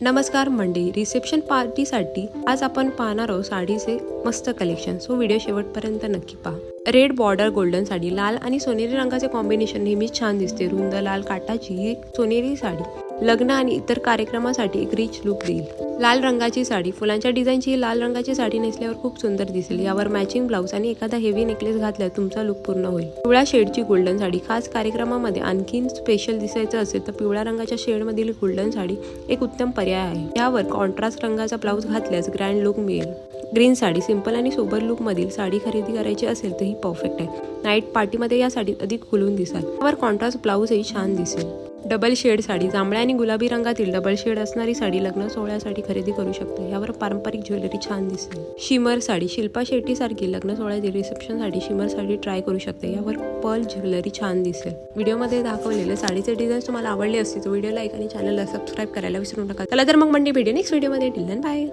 नमस्कार मंडळी, रिसेप्शन पार्टीसाठी आज आपण पाहणार आहोत साडीचे मस्त कलेक्शन. सो व्हिडिओ शेवटपर्यंत नक्की पहा. रेड बॉर्डर गोल्डन साडी, लाल आणि सोनेरी रंगाचे कॉम्बिनेशन नेहमीच छान दिसते. रुंद लाल काठाची ही सोनेरी साडी लग्न आणि इतर कार्यक्रमासाठी एक रिच लुक देईल. लाल रंगाची साडी, फुलांच्या डिझाईनची ही लाल रंगाची साडी नेसल्यावर खूप सुंदर दिसेल. यावर मॅचिंग ब्लाउज आणि एखादा हेवी नेकलेस घातल्यावर तुमचा लुक पूर्ण होईल. पिवळ्या शेडची गोल्डन साडी, खास कार्यक्रमामध्ये आणखीन स्पेशल दिसायचं असेल तर पिवळ्या रंगाच्या शेडमधील गोल्डन साडी एक उत्तम पर्याय आहे. यावर कॉन्ट्रास्ट रंगाचा ब्लाउज घातल्यास ग्रँड लुक मिळेल. ग्रीन साडी, सिंपल आणि सोबर लुक मधील साडी खरेदी करायची असेल तर ही परफेक्ट आहे. नाईट पार्टीमध्ये या साडीत अधिक खुलून दिसाल. यावर कॉन्ट्रास्ट ब्लाउजही छान दिसेल. डबल शेड साडी, जांभळ्या आणि गुलाबी रंगातील डबल शेड असणारी साडी लग्न सोहळ्यासाठी खरेदी करू शकते. यावर पारंपरिक ज्वेलरी छान दिसेल. शिमर साडी, शिल्पा शेट्टी सारखी लग्न सोहळ्यातील रिसेप्शन साठी शिमर साडी ट्राय करू शकते. यावर पर्ल ज्वेलरी छान दिसेल. व्हिडिओमध्ये दाखवलेले साडीचे डिझाईन तुम्हाला आवडले असतील तर व्हिडिओ लाईक आणि चॅनलला सबस्क्राईब करायला विसरू नका. चला तर मग मंडळी, व्हिडिओ नेक्स्ट व्हिडिओमध्ये. Till then bye.